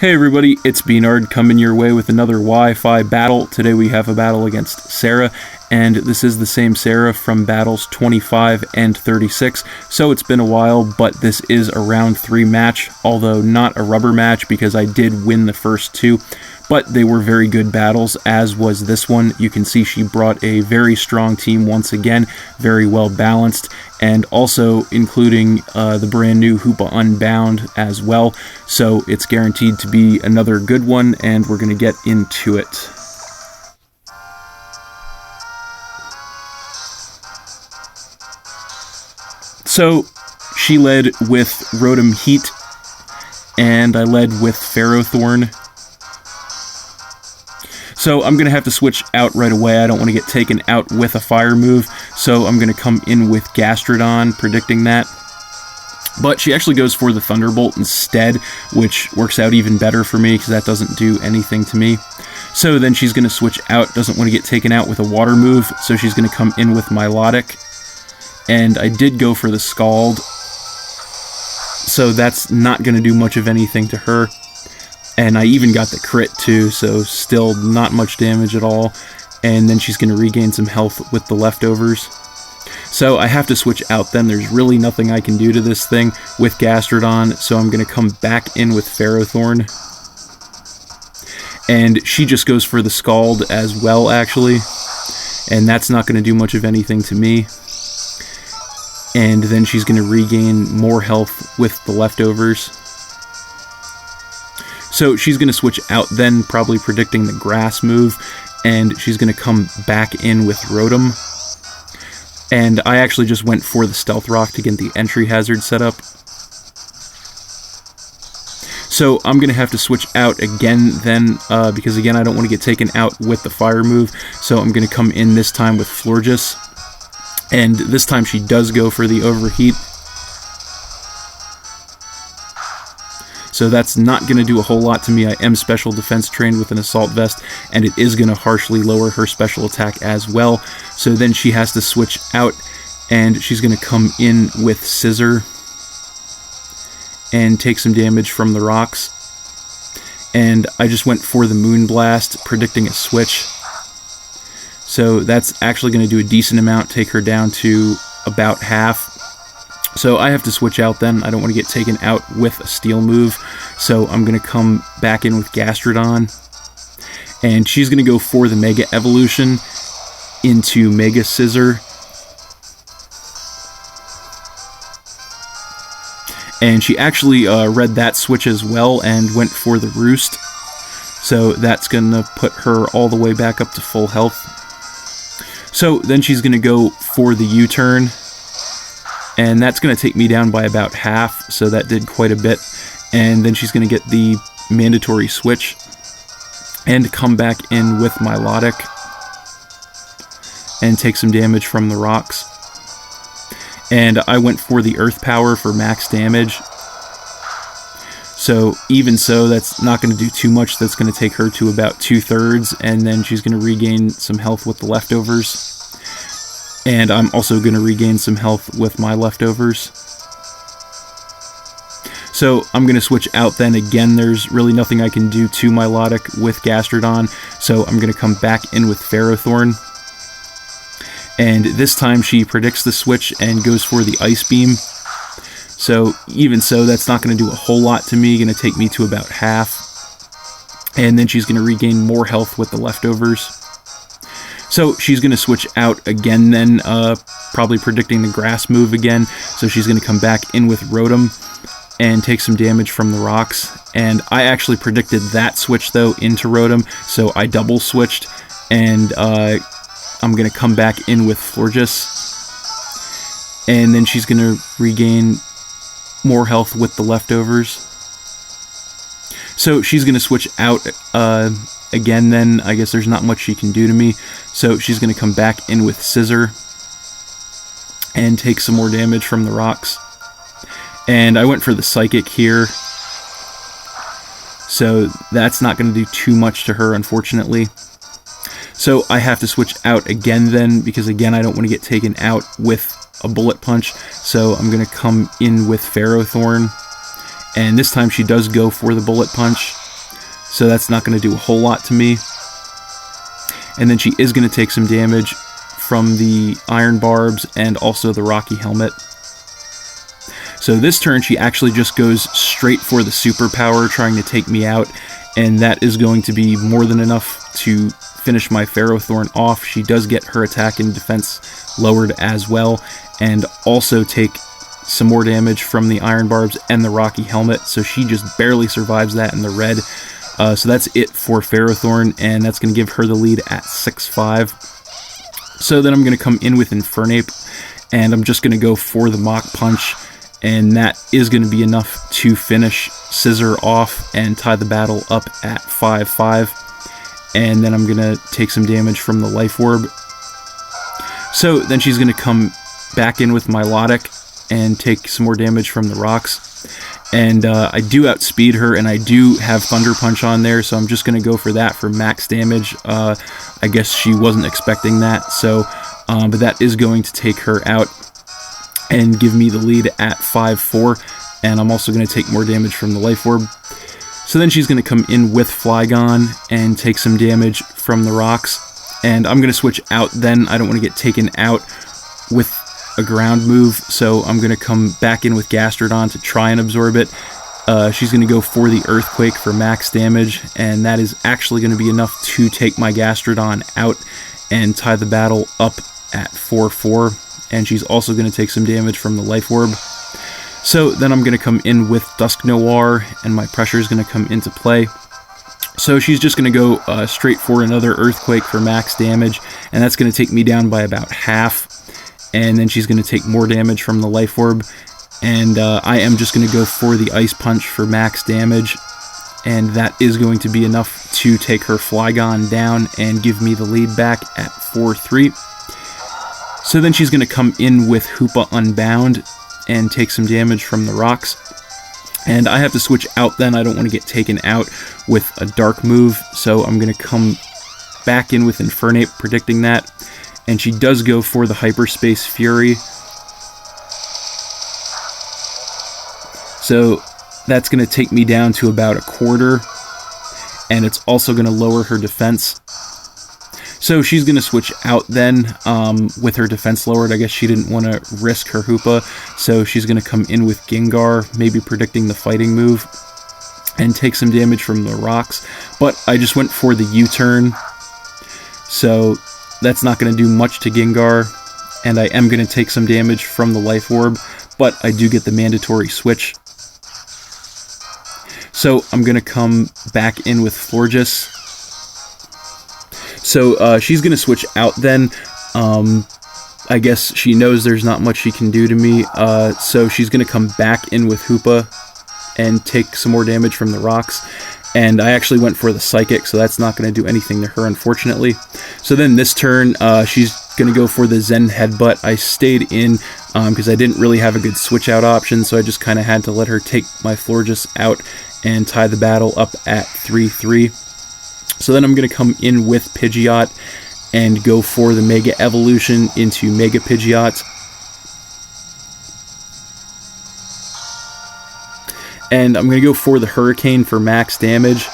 Hey everybody, it's B-Nard coming your way with another Wi-Fi battle. Today we have a battle against Sara, and this is the same Sara from battles 25 and 36, so it's been a while, but this is a round 3 match, although not a rubber match because I did win the first 2, but they were very good battles, as was this one. You can see she brought a very strong team once again, very well balanced, and also including the brand new Hoopa Unbound as well, so it's guaranteed to be another good one, and we're going to get into it. So she led with Rotom Heat, and I led with Ferrothorn. So I'm going to have to switch out right away. I don't want to get taken out with a fire move, so I'm going to come in with Gastrodon, predicting that. But she actually goes for the Thunderbolt instead, which works out even better for me because that doesn't do anything to me. So then she's going to switch out, doesn't want to get taken out with a water move, so she's going to come in with Milotic. And I did go for the Scald, so that's not going to do much of anything to her. And I even got the crit too, so still not much damage at all. And then she's going to regain some health with the leftovers. So I have to switch out then. There's really nothing I can do to this thing with Gastrodon, so I'm going to come back in with Ferrothorn. And she just goes for the Scald as well, actually. And that's not going to do much of anything to me. And then she's going to regain more health with the leftovers. So she's going to switch out then, probably predicting the grass move, and she's going to come back in with Rotom. And I actually just went for the Stealth Rock to get the entry hazard set up. So I'm going to have to switch out again then, because again I don't want to get taken out with the fire move, so I'm going to come in this time with Florges. And this time she does go for the Overheat. So that's not going to do a whole lot to me. I am special defense trained with an Assault Vest, and it is going to harshly lower her special attack as well. So then she has to switch out, and she's going to come in with Scissor and take some damage from the rocks. And I just went for the Moonblast, predicting a switch. So that's actually going to do a decent amount, take her down to about half. So I have to switch out then. I don't want to get taken out with a Steel move. So I'm going to come back in with Gastrodon. And she's going to go for the Mega Evolution into Mega Scissor. And she actually read that switch as well and went for the Roost. So that's going to put her all the way back up to full health. So then she's going to go for the U-turn. And that's going to take me down by about half, so that did quite a bit. And then she's going to get the mandatory switch and come back in with Milotic and take some damage from the rocks. And I went for the Earth Power for max damage. So even so, that's not going to do too much. That's going to take her to about 2/3, and then she's going to regain some health with the leftovers. And I'm also going to regain some health with my leftovers. So I'm going to switch out then. Again, there's really nothing I can do to Milotic with Gastrodon, so I'm going to come back in with Ferrothorn. And this time she predicts the switch and goes for the Ice Beam. So even so, that's not going to do a whole lot to me, going to take me to about half. And then she's going to regain more health with the leftovers. So she's going to switch out again then, probably predicting the grass move again. So she's going to come back in with Rotom and take some damage from the rocks. And I actually predicted that switch though into Rotom, so I double switched, and I'm going to come back in with Florges. And then she's going to regain more health with the leftovers. So she's going to switch out again then. I guess there's not much she can do to me. So she's going to come back in with Scissor and take some more damage from the rocks. And I went for the Psychic here. So that's not going to do too much to her, unfortunately. So I have to switch out again then, because again I don't want to get taken out with a Bullet Punch. So I'm going to come in with Ferrothorn. And this time she does go for the Bullet Punch. so that's not going to do a whole lot to me. And then she is going to take some damage from the iron barbs and also the rocky helmet. So this turn she actually just goes straight for the superpower, trying to take me out, and that is going to be more than enough to finish my Ferrothorn off. She does get her attack and defense lowered as well, and also take some more damage from the iron barbs and the rocky helmet, so she just barely survives that in the red. So that's it for Ferrothorn, and that's going to give her the lead at 6-5. So then I'm going to come in with Infernape, and I'm just going to go for the Mach Punch, and that is going to be enough to finish Scissor off and tie the battle up at 5-5. And then I'm going to take some damage from the Life Orb. So then she's going to come back in with Milotic and take some more damage from the rocks. And I do outspeed her, and I do have Thunder Punch on there, so I'm just going to go for that for max damage. I guess she wasn't expecting that, so but that is going to take her out and give me the lead at 5-4, and I'm also going to take more damage from the Life Orb. So then she's going to come in with Flygon and take some damage from the rocks, and I'm going to switch out then. I don't want to get taken out with a ground move, so I'm going to come back in with Gastrodon to try and absorb it. She's going to go for the Earthquake for max damage, and that is actually going to be enough to take my Gastrodon out and tie the battle up at 4-4, and she's also going to take some damage from the Life Orb. So then I'm going to come in with Dusk Noir, and my pressure is going to come into play. So she's just going to go straight for another Earthquake for max damage, and that's going to take me down by about half. And then she's going to take more damage from the Life Orb, and I am just going to go for the Ice Punch for max damage, and that is going to be enough to take her Flygon down and give me the lead back at 4-3. So then she's going to come in with Hoopa Unbound and take some damage from the rocks, and I have to switch out then. I don't want to get taken out with a dark move, so I'm going to come back in with Infernape, predicting that. And she does go for the Hyperspace Fury. So that's going to take me down to about 1/4. And it's also going to lower her defense. So she's going to switch out then with her defense lowered. I guess she didn't want to risk her Hoopa. So she's going to come in with Gengar, maybe predicting the fighting move, and take some damage from the rocks. But I just went for the U-turn. So that's not going to do much to Gengar, and I am going to take some damage from the Life Orb, but I do get the mandatory switch. So I'm going to come back in with Florges. So she's going to switch out then. I guess she knows there's not much she can do to me, so she's going to come back in with Hoopa and take some more damage from the rocks. And I actually went for the Psychic, so that's not going to do anything to her, unfortunately. So then this turn, she's going to go for the Zen Headbutt. I stayed in because I didn't really have a good switch-out option, so I just kind of had to let her take my Florges out and tie the battle up at 3-3. So then I'm going to come in with Pidgeot and go for the Mega Evolution into Mega Pidgeot. And I'm going to go for the Hurricane for max damage.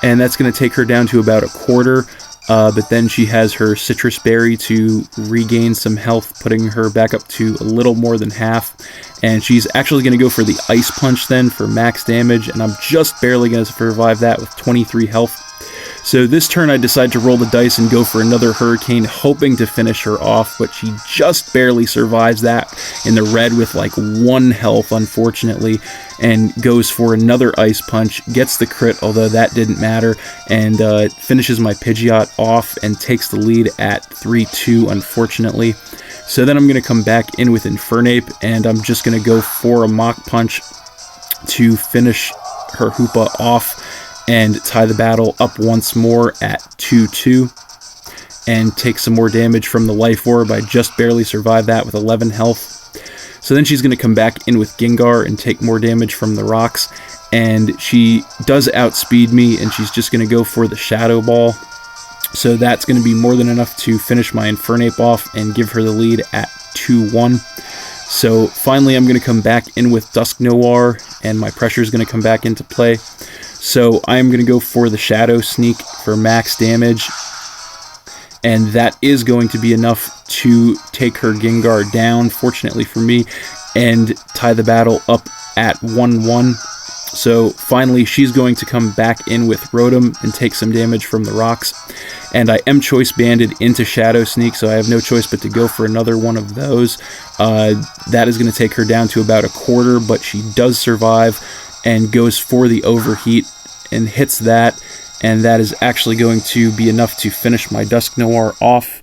And that's going to take her down to about 1/4. But then she has her Citrus Berry to regain some health, putting her back up to a little more than half. And she's actually going to go for the Ice Punch then for max damage. And I'm just barely going to survive that with 23 health. So this turn I decide to roll the dice and go for another Hurricane, hoping to finish her off, but she just barely survives that in the red with like 1 health, unfortunately, and goes for another Ice Punch, gets the crit, although that didn't matter, and finishes my Pidgeot off and takes the lead at 3-2, unfortunately. So then I'm going to come back in with Infernape, and I'm just going to go for a Mach Punch to finish her Hoopa off and tie the battle up once more at 2-2, and take some more damage from the Life Orb. I just barely survived that with 11 health. So then she's going to come back in with Gengar and take more damage from the rocks, and she does outspeed me, and she's just going to go for the Shadow Ball. So that's going to be more than enough to finish my Infernape off and give her the lead at 2-1. So finally I'm going to come back in with Dusk Noir, and my pressure is going to come back into play. So I'm going to go for the Shadow Sneak for max damage, and that is going to be enough to take her Gengar down, fortunately for me, and tie the battle up at 1-1. So finally she's going to come back in with Rotom and take some damage from the rocks. And I am choice banded into Shadow Sneak, so I have no choice but to go for another one of those. That is going to take her down to about 1/4, but she does survive and goes for the Overheat and hits that. And that is actually going to be enough to finish my Dusknoir off.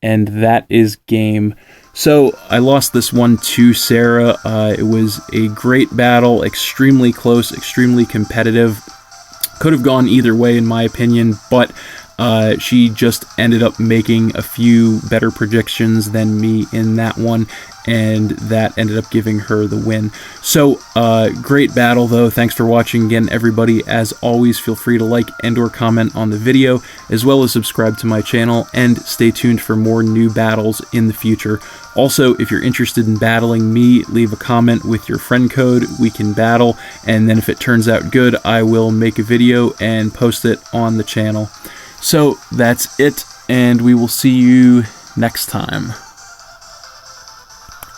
And that is game. So I lost this one to Sara. It was a great battle, extremely close, extremely competitive. Could have gone either way in my opinion, but she just ended up making a few better predictions than me in that one, and that ended up giving her the win. So, great battle though. Thanks for watching again, everybody. As always, feel free to like and or comment on the video, as well as subscribe to my channel, and stay tuned for more new battles in the future. Also, if you're interested in battling me, leave a comment with your friend code. We can battle, and then if it turns out good, I will make a video and post it on the channel. So that's it, and we will see you next time.